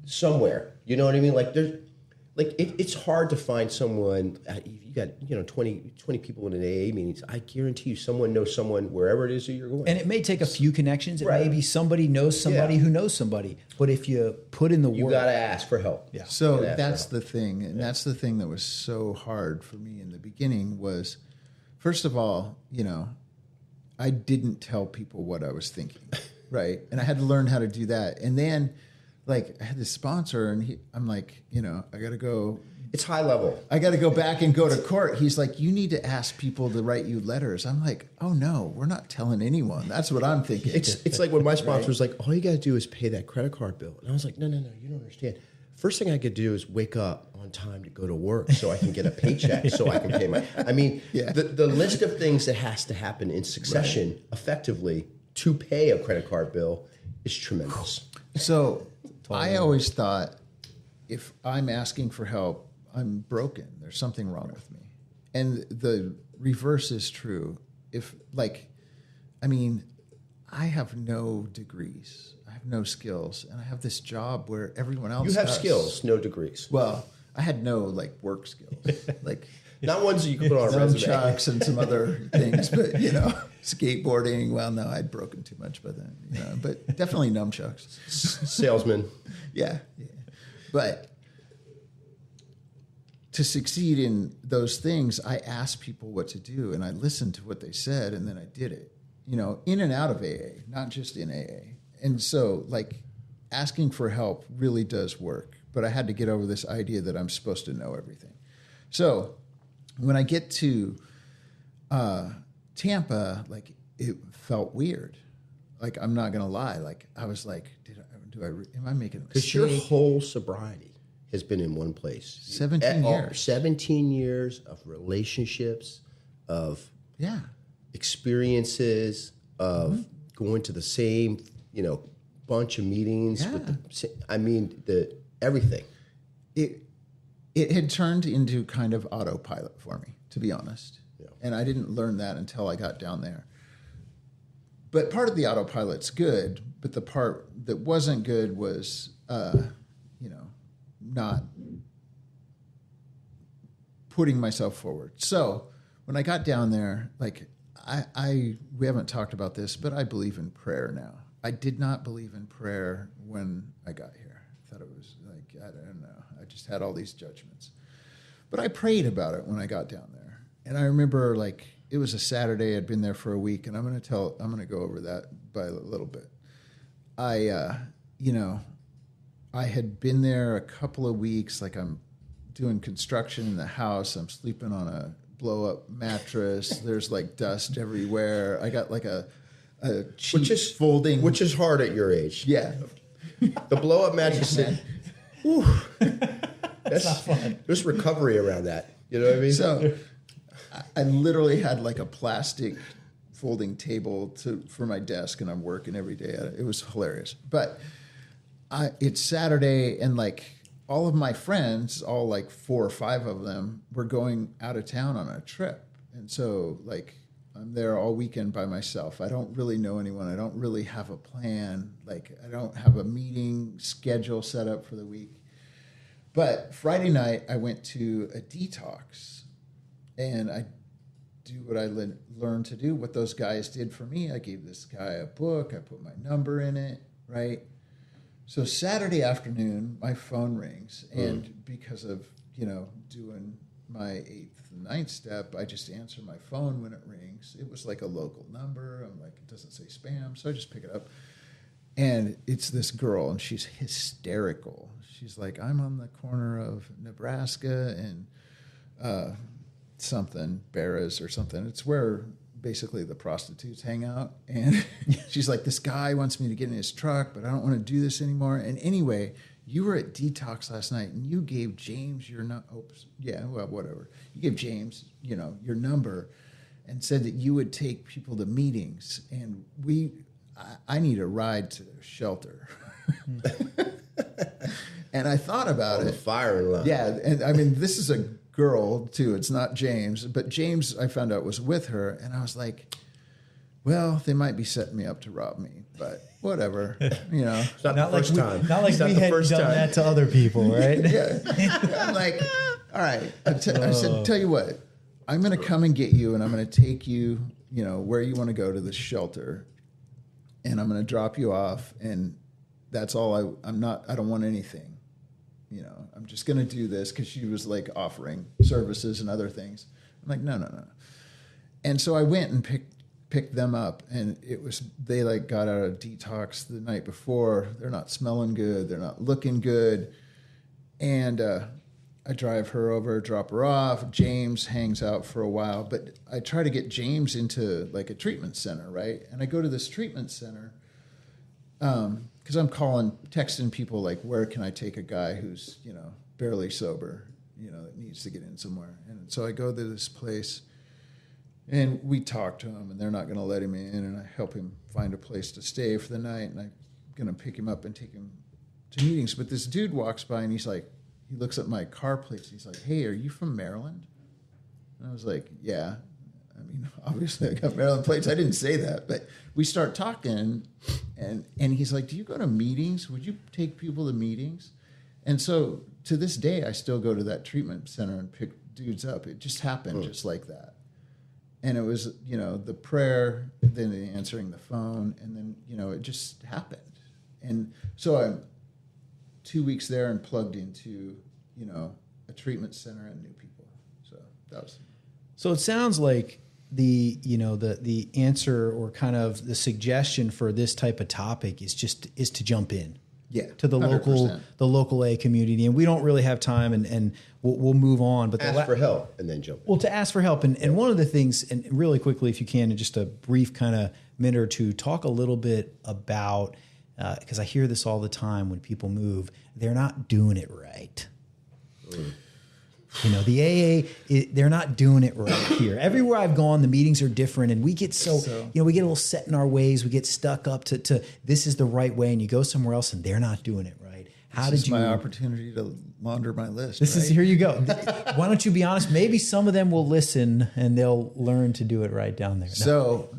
somewhere. You know what I mean? Like, it's hard to find someone. You got 20 people in an AA meeting. I guarantee you, someone knows someone wherever it is that you're going. And it may take a few connections. It may be somebody knows somebody who knows somebody. But if you put in the work, you got to ask for help. Yeah. So that's the thing, and that's the thing that was so hard for me in the beginning. Was first of all, I didn't tell people what I was thinking, right? And I had to learn how to do that, and then. Like, I had this sponsor, and I'm like, I got to go. It's high level. I got to go back and go to court. He's like, you need to ask people to write you letters. I'm like, oh, no, we're not telling anyone. That's what I'm thinking. It's like when my sponsor was like, all you got to do is pay that credit card bill. And I was like, no, you don't understand. First thing I could do is wake up on time to go to work so I can get a paycheck so I can pay the list of things that has to happen in succession effectively to pay a credit card bill is tremendous. So I always thought if I'm asking for help, I'm broken. There's something wrong with me. And the reverse is true. I have no degrees. I have no skills. And I have this job where everyone else You have does. skills, no degrees. Well, I had no work skills. Not ones that you can put on a resume. Nunchucks and some other things, but skateboarding. Well, no, I'd broken too much by then. But definitely nunchucks. Salesman. Yeah. But to succeed in those things, I asked people what to do, and I listened to what they said, and then I did it. In and out of AA, not just in AA. And so, asking for help really does work. But I had to get over this idea that I'm supposed to know everything. So when I get to Tampa, it felt weird. I'm not gonna lie. I was like, am I making a mistake? Because your whole sobriety has been in one place. 17 years. 17 years of relationships, of Yeah. experiences, of going to the same, bunch of meetings. Yeah. With everything. It had turned into kind of autopilot for me, to be honest. Yeah. And I didn't learn that until I got down there. But part of the autopilot's good, but the part that wasn't good was, not putting myself forward. So when I got down there, like we haven't talked about this, but I believe in prayer now. I did not believe in prayer when I got here. I thought it was like, I don't know. I just had all these judgments. But I prayed about it when I got down there. And I remember like it was a Saturday, I'd been there for a week, and I'm going to go over that by a little bit. I had been there a couple of weeks, like I'm doing construction in the house. I'm sleeping on a blow-up mattress. There's like dust everywhere. I got like a cheap folding. Which is hard at your age. Yeah. The blow-up mattress. That's not fun. There's recovery around that. You know what I mean? So I literally had like a plastic folding table for my desk, and I'm working every day at it. It was hilarious. But it's Saturday, and like all of my friends, all like 4 or 5 of them, were going out of town on a trip. And so like I'm there all weekend by myself. I don't really know anyone. I don't really have a plan. Like I don't have a meeting schedule set up for the week. But Friday night I went to a detox, and I do what I learned to do, what those guys did for me. I gave this guy a book. I put my number in it, right? So Saturday afternoon, my phone rings, and because of, doing my 8th and 9th step, I just answer my phone when it rings. It was like a local number. I'm like, it doesn't say spam, so I just pick it up. And it's this girl, and she's hysterical. She's like, I'm on the corner of Nebraska and Barras or something. It's where basically the prostitutes hang out. And she's like, this guy wants me to get in his truck, but I don't want to do this anymore. And anyway, you were at detox last night, and you gave James your whatever. You gave James, your number, and said that you would take people to meetings. And I need a ride to the shelter. And I thought about it. The firing line. Yeah, and I mean, this is a girl too. It's not James, but James, I found out, was with her, and I was like, well, they might be setting me up to rob me, but whatever, It's not the Not like first time. Not like It's not we the had first done time. that to other people, right? Yeah. I'm like, all right. I said, tell you what, I'm going to come and get you, and I'm going to take you, where you want to go to the shelter, and I'm going to drop you off, and that's all. I don't want anything. I'm just going to do this, because she was like offering services and other things. I'm like, no. And so I went and picked them up, and they like got out of detox the night before. They're not smelling good. They're not looking good. And I drive her over, drop her off. James hangs out for a while, but I try to get James into like a treatment center, right? And I go to this treatment center, because I'm texting people like, where can I take a guy who's, barely sober, that needs to get in somewhere. And so I go to this place, and we talk to him, and they're not going to let him in, and I help him find a place to stay for the night, and I'm going to pick him up and take him to meetings. But this dude walks by, and he looks at my car plates. He's like, hey, are you from Maryland? And I was like, yeah. I mean, obviously I got Maryland plates. I didn't say that, but we start talking, and he's like, do you go to meetings? Would you take people to meetings? And so to this day, I still go to that treatment center and pick dudes up. It just happened just like that. And it was, the prayer, then the answering the phone, and then, it just happened. And so I'm 2 weeks there and plugged into, a treatment center and new people. So that was. So it sounds like the answer, or kind of the suggestion for this type of topic is to jump in. Yeah, to the 100%. local A community, and we don't really have time, and we'll move on. But Ask for help and then jump in. Well, to ask for help, and one of the things, and really quickly, if you can, in just a brief kind of minute or two, talk a little bit about, because I hear this all the time when people move, they're not doing it right. You know, the AA, they're not doing it right here. Everywhere I've gone, the meetings are different, and we get we get a little set in our ways. We get stuck up to this is the right way, and you go somewhere else, and they're not doing it right. How This did is you? my opportunity to launder my list. This is here you go. Why don't you be honest? Maybe some of them will listen, and they'll learn to do it right down there. No. So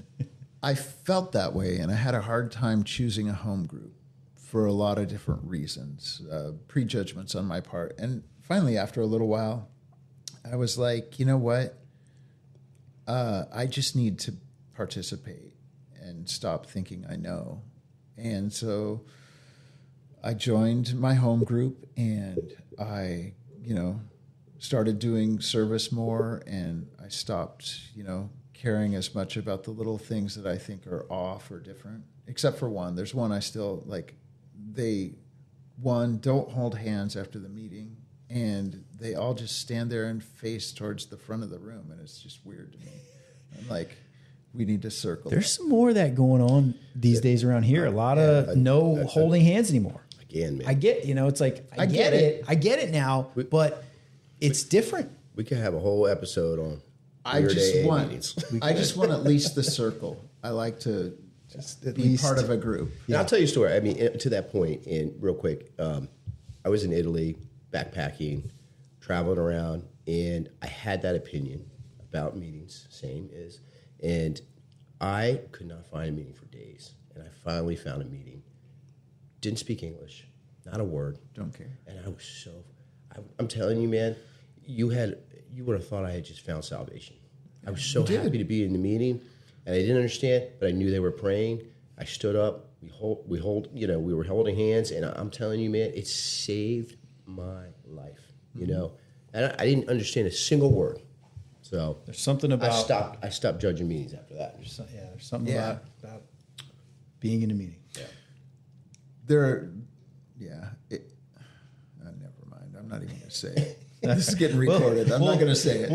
I felt that way, and I had a hard time choosing a home group for a lot of different reasons, prejudgments on my part. And finally, after a little while, I was like, you know what? I just need to participate and stop thinking I know. And so I joined my home group, and I, started doing service more, and I stopped, caring as much about the little things that I think are off or different, except for one. There's one I still like. Don't hold hands after the meeting, and they all just stand there and face towards the front of the room, and it's just weird to me. I'm like, we need to circle. There's some more of that going on these days around here. A lot of holding hands anymore. Again, man. I get, it's like, I get it. I get it now, but it's different. We could have a whole episode on I just want at least the circle. I like to just be part of a group. Yeah. I'll tell you a story. I mean, to that point, and real quick, I was in Italy backpacking, traveling around, and I had that opinion about meetings, and I could not find a meeting for days. And I finally found a meeting. Didn't speak English, not a word. Don't care. And I was I'm telling you, man, you would have thought I had just found salvation. I was so happy to be in the meeting, and I didn't understand, but I knew they were praying. I stood up. We were holding hands, and I'm telling you, man, it saved my life. And I didn't understand a single word. So there's something about I stopped judging meetings after that. There's something about being in a meeting. Never mind. I'm not even going to say it. This is getting recorded. I'm not going to say it.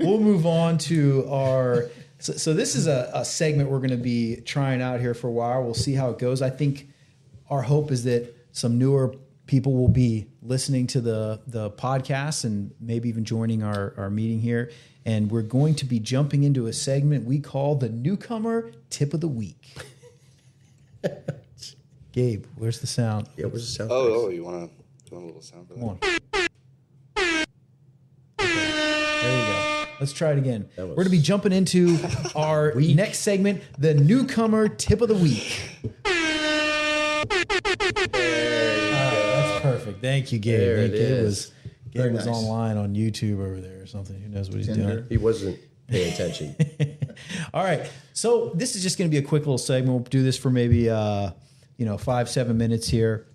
We'll move on to our. So this is a segment we're going to be trying out here for a while. We'll see how it goes. I think our hope is that some newer people will be listening to the podcast and maybe even joining our meeting here. And we're going to be jumping into a segment we call the Newcomer Tip of the Week. Gabe, where's the sound? Yeah, where's the sound? Oh, you want a little sound for that? Come on. There you go. Let's try it again. We're going to be jumping into our next segment, the Newcomer Tip of the Week. That's perfect. Thank you, Gabe. There it is. Gabe was online on YouTube over there or something. Who knows what he's doing? He wasn't paying attention. All right. So this is just going to be a quick little segment. We'll do this for maybe 5-7 minutes here.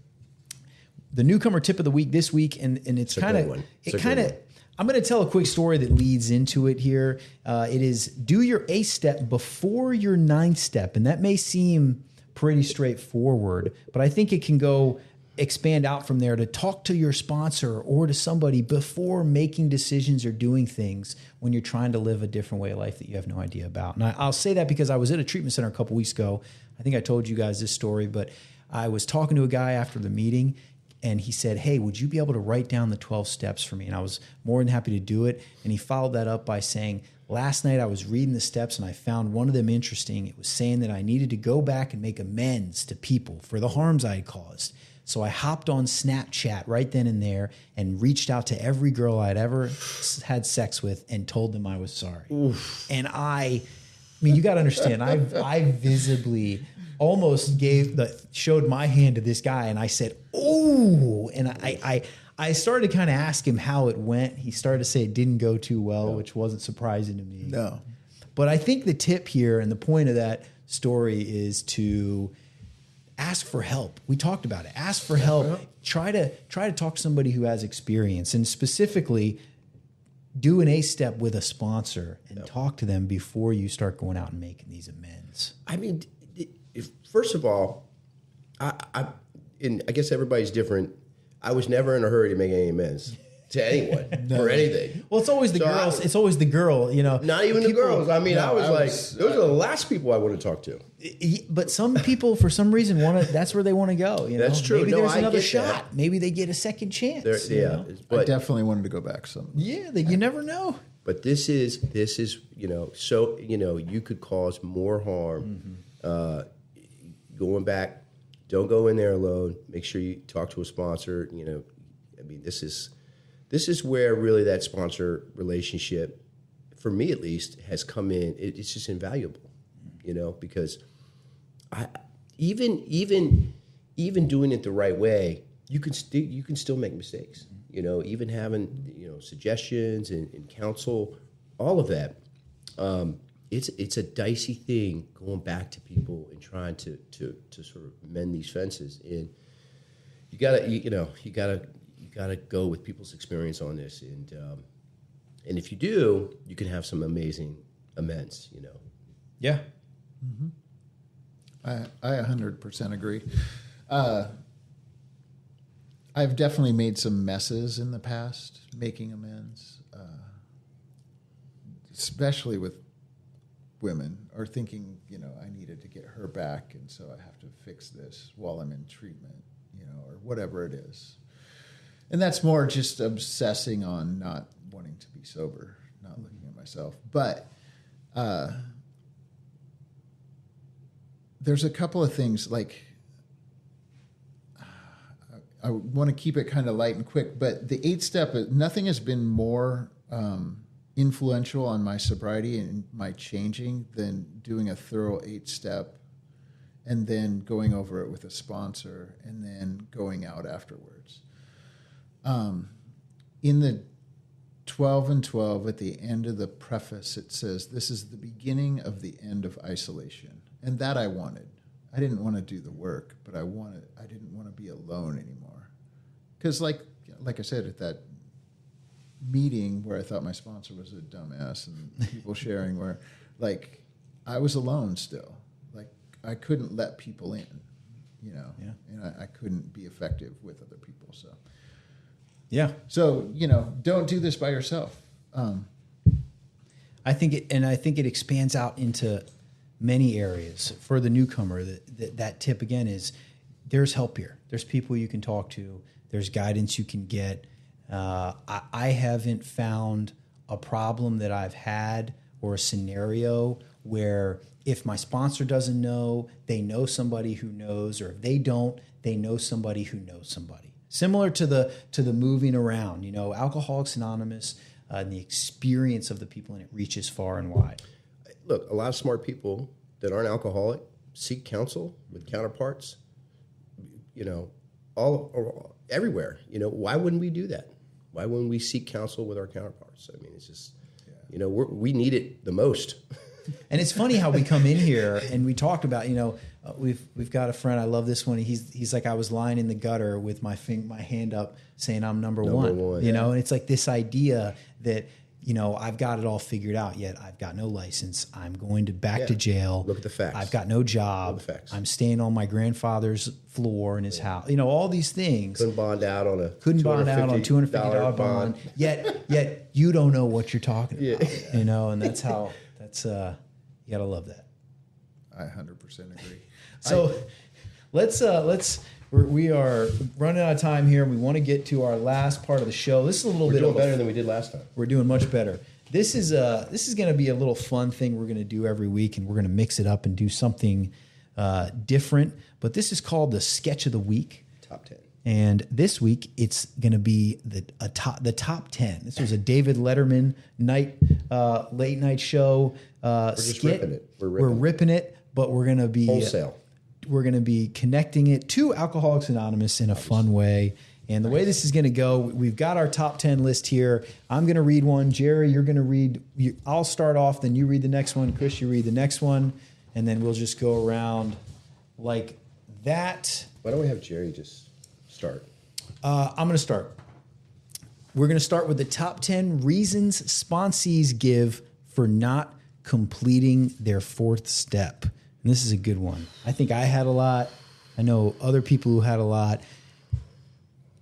The Newcomer Tip of the Week this week, and it's kind of I'm going to tell a quick story that leads into it here. It is do your 8th step before your 9th step, and that may seem pretty straightforward, but I think it can expand out from there to talk to your sponsor or to somebody before making decisions or doing things when you're trying to live a different way of life that you have no idea about. And I'll say that because I was at a treatment center a couple weeks ago. I think I told you guys this story, but I was talking to a guy after the meeting, and he said, hey, would you be able to write down the 12 steps for me? And I was more than happy to do it. And he followed that up by saying, last night I was reading the steps and I found one of them interesting. It was saying that I needed to go back and make amends to people for the harms I had caused. So I hopped on Snapchat right then and there and reached out to every girl I'd ever had sex with and told them I was sorry. Oof. And I mean, you got to understand, I visibly almost showed my hand to this guy, and I said, "Oh!" And I started to kind of ask him how it went. He started to say it didn't go too well, which wasn't surprising to me. No, but I think the tip here and the point of that story is to ask for help. We talked about it. Ask for help. Try to talk to somebody who has experience, and specifically, do an 8 step with a sponsor and talk to them before you start going out and making these amends. I mean, first of all, I guess everybody's different. I was never in a hurry to make any amends to anyone for anything. Well, it's always the So girls. It's always the girl, you know. Not even People- the girls. I mean, No, I was I like, was- those are the last people I want to talk to. But some people, for some reason, want to. That's where they want to go. You know? That's true. Maybe No, there's I another get shot. that. Maybe they get a second chance. you Yeah, know? I but definitely wanted to go back some. Yeah. You never know. But this is so you could cause more harm. Going back, don't go in there alone. Make sure you talk to a sponsor. I mean, this is where really that sponsor relationship, for me at least, has come in. It's just invaluable, because even doing it the right way, you can still make mistakes. Even having suggestions and counsel, all of that. It's a dicey thing going back to people and trying to sort of mend these fences. And you gotta go with people's experience on this. And if you do, you can have some amazing amends. Yeah. I 100% agree. I've definitely made some messes in the past, making amends, especially with women, or thinking, I needed to get her back, and so I have to fix this while I'm in treatment, or whatever it is. And that's more just obsessing on not wanting to be sober, not looking at myself. But there's a couple of things, like, I want to keep it kind of light and quick, but the 8-step, nothing has been more influential on my sobriety and my changing than doing a thorough 8-step and then going over it with a sponsor and then going out afterwards. In the 12 and 12, at the end of the preface, it says, "This is the beginning of the end of isolation." And that I wanted. I didn't want to do the work, but I didn't want to be alone anymore. Because like I said, at that meeting where I thought my sponsor was a dumbass and people sharing, where like I was alone still. Like I couldn't let people in, and I couldn't be effective with other people. Yeah. So, don't do this by yourself. I think it expands out into many areas for the newcomer. That tip again is there's help here. There's people you can talk to. There's guidance you can get. I haven't found a problem that I've had or a scenario where if my sponsor doesn't know, they know somebody who knows, or if they don't, they know somebody who knows somebody. Similar to the moving around, Alcoholics Anonymous, and the experience of the people in it reaches far and wide. Look, a lot of smart people that aren't alcoholic seek counsel with counterparts, all everywhere. Why wouldn't we do that? Why wouldn't we seek counsel with our counterparts? I mean, it's just, we need it the most. And it's funny how we come in here and we talked about, we've got a friend. I love this one. He's like, I was lying in the gutter with my hand up saying I'm number one, and it's like this idea that, I've got it all figured out, yet I've got no license. I'm going back to jail. Look at the facts. I've got no job. Look at the facts. I'm staying on my grandfather's floor in his house. All these things. Couldn't bond out on a $250 bond. Yet you don't know what you're talking about. And that's you gotta love that. I 100% agree. So we are running out of time here, and we want to get to our last part of the show. This is a little We're bit doing better than we did last time. We're doing much better. This is going to be a little fun thing we're going to do every week, and we're going to mix it up and do something different. But this is called the Sketch of the Week. Top 10. And this week it's going to be the top 10. This was a David Letterman late night show. We're just skit. ripping it. We're ripping it, but we're going to be wholesale. We're going to be connecting it to Alcoholics Anonymous in a fun way. And the way this is going to go, we've got our top 10 list here. I'm going to read one. Jerry, you're going to read. I'll start off, then you read the next one. Chris, you read the next one. And then we'll just go around like that. Why don't we have Jerry just start? I'm going to start. We're going to start with the top 10 reasons sponsees give for not completing their fourth step. And this is a good one. I think I had a lot. I know other people who had a lot.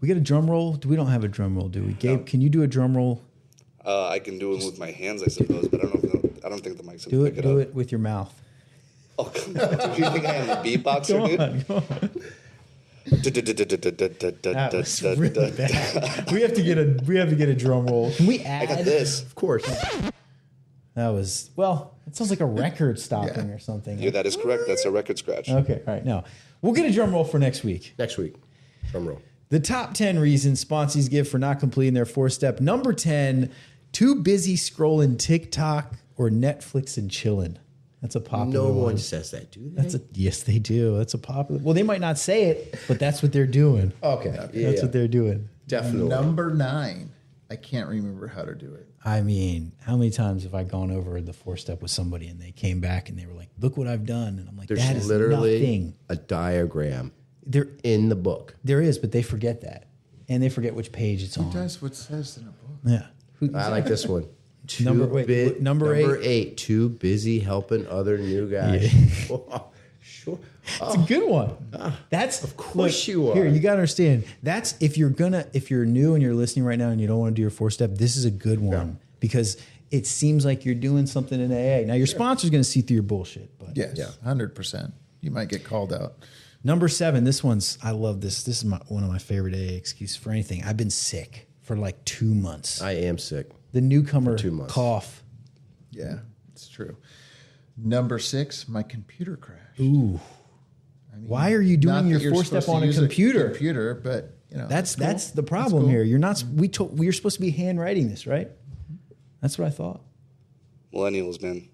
We get a drum roll. We don't have a drum roll, do we? Gabe, can you do a drum roll? I can do it with my hands, I suppose, but I don't think the mic's Do gonna it. pick Do it up. it with your mouth. Oh, come on. Do you think I am a beatboxer, dude? Go on. That was really bad. We have to get a drum roll. Can we add? I got this. Of course. That was it sounds like a record stopping or something. Yeah, that is correct. That's a record scratch. Okay, all right. Now we'll get a drum roll for next week. Next week. Drum roll. The top 10 reasons sponsees give for not completing their 4-step. Number 10, too busy scrolling TikTok or Netflix and chilling. That's a popular No one. one says that, do they? Yes, they do. That's a popular. Well, they might not say it, but that's what they're doing. Okay. That's what they're doing. Definitely. Number 9. I can't remember how to do it. I mean, how many times have I gone over the 4-step with somebody and they came back and they were like, "Look what I've done," and I'm like, There's "That is literally nothing." a diagram There in the book. is, but they forget that, and they forget which page it's on. Who does what says in a book? Yeah. I like this one. Number eight. Too busy helping other new guys. Sure. It's a good one. That's of course you are. Here, you got to understand. That's if you're new and you're listening right now and you don't want to do your 4-step. This is a good one because it seems like you're doing something in AA. Now your sponsor's going to see through your bullshit, but Yes, 100%. You might get called out. Number 7. This one's I love this. This is one of my favorite AA excuses for anything. I've been sick for like 2 months. I am sick. The newcomer 2 months. cough. Yeah, it's true. Number 6, my computer crashed. Ooh. I mean, Why are you not doing that your you're 4-step supposed to on a use computer? But you know, That's cool. the problem cool. here. You're not. We're supposed to be handwriting this, right? That's what I thought. Millennials, man.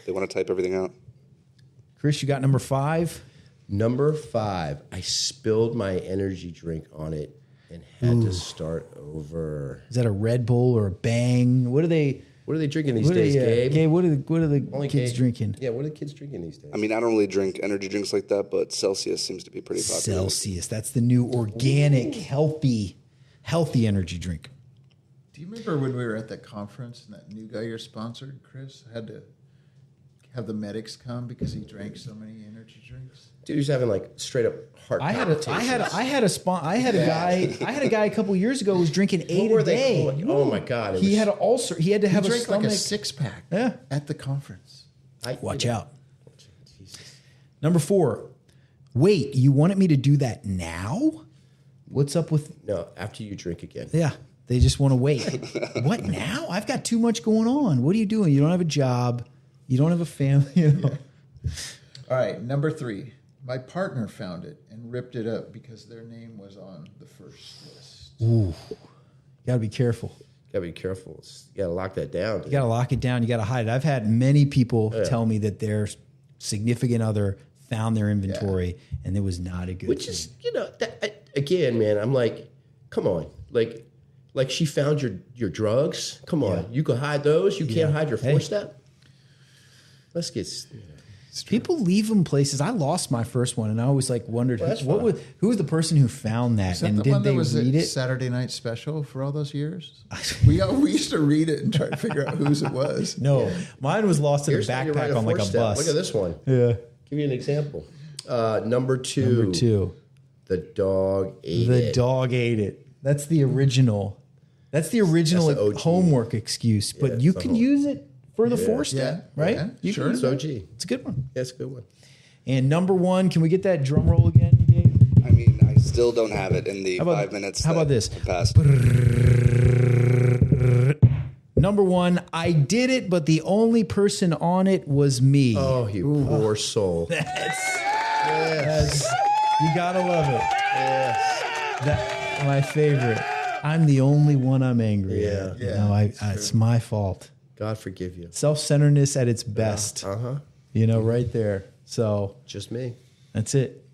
They want to type everything out. Chris, you got number 5. Number 5. I spilled my energy drink on it and had to start over. Is that a Red Bull or a Bang? What are they drinking these days, Gabe? Gabe, what are the Only kids Gabe. drinking? Yeah, what are the kids drinking these days? I mean, I don't really drink energy drinks like that, but Celsius seems to be pretty popular. Celsius. That's the new organic, healthy energy drink. Do you remember when we were at that conference and that new guy you're sponsored, Chris, had to have the medics come because he drank so many energy drinks? Dude, he's having like straight up heart palpitations. I had a guy a couple years ago who was drinking 8 were a they day. called? Oh my God! He had an ulcer. He had to have He a drank like stomach. a 6-pack at the conference. Watch out. Number 4. Wait, you wanted me to do that now? What's up with? No, after you drink again. Yeah, they just want to wait. What now? I've got too much going on. What are you doing? You don't have a job. You don't have a family. You know? All right, number 3. My partner found it and ripped it up because their name was on the first list. Ooh, you got to be careful. Gotta be careful. You gotta lock that down. Dude. You got to lock it down. You got to hide it. I've had many people tell me that their significant other found their inventory and it was not a good Which thing. is, again, man, I'm like, come on. Like she found your drugs. Come on. You can hide those. You can't hide your 4-step. Let's get... People leave them places. I lost my first one, and I always wondered who was the person who found that, Is that and the did one they that was read at it? Saturday Night Special for all those years? we used to read it and try to figure out whose it was. No, mine was lost in a Here's how you write backpack on like a 4-step. bus. Look at this one. Yeah. Give you an example. Number 2. Number 2. The dog ate The it. dog ate it. That's the original. That's the original That's the OG. homework excuse, but you can use it for the 4-step, right? Yeah, You sure. can It's use OG. it. It's a good one. Yeah, it's a good one. And number 1, can we get that drum roll again, Gabe? I mean, I still don't have it in the 5 minutes. How about this? Passed. Number 1, I did it, but the only person on it was me. Oh, you poor soul. Yes. You gotta love it. Yes. That's my favorite. I'm the only one I'm angry at. Yeah. No, it's my fault. God forgive you. Self-centeredness at its best. Uh-huh. Right there. So Just me. that's it.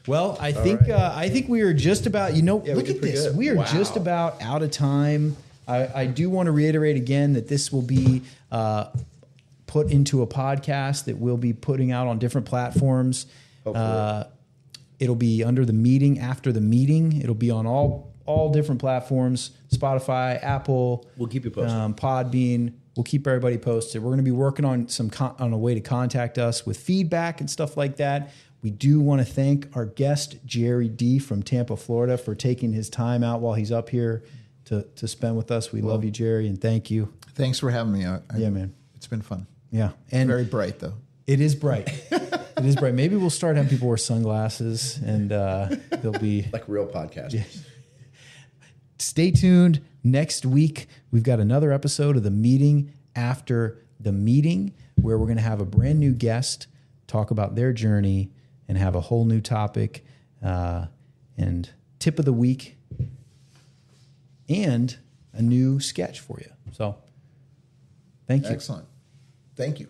Well, I think we are just about. we Look did at pretty this. good. We are Wow. just about out of time. I do want to reiterate again that this will be put into a podcast that we'll be putting out on different platforms. It'll be under the meeting, after the meeting. It'll be on all different platforms: Spotify, Apple. We'll keep you posted. Podbean. we'll keep everybody posted. We're going to be working on on a way to contact us with feedback and stuff like that. We do want to thank our guest, Jerry D from Tampa, Florida, for taking his time out while he's up here to spend with us. We love you, Jerry, and thank you. Thanks for having me. Yeah, man. It's been fun. Yeah. And very bright, though. It is bright. It is bright. Maybe we'll start having people wear sunglasses and they'll be like real podcasters. Yeah. Stay tuned. Next week, we've got another episode of The Meeting After the Meeting where we're going to have a brand new guest talk about their journey and have a whole new topic and tip of the week and a new sketch for you. So thank you. Excellent. Thank you.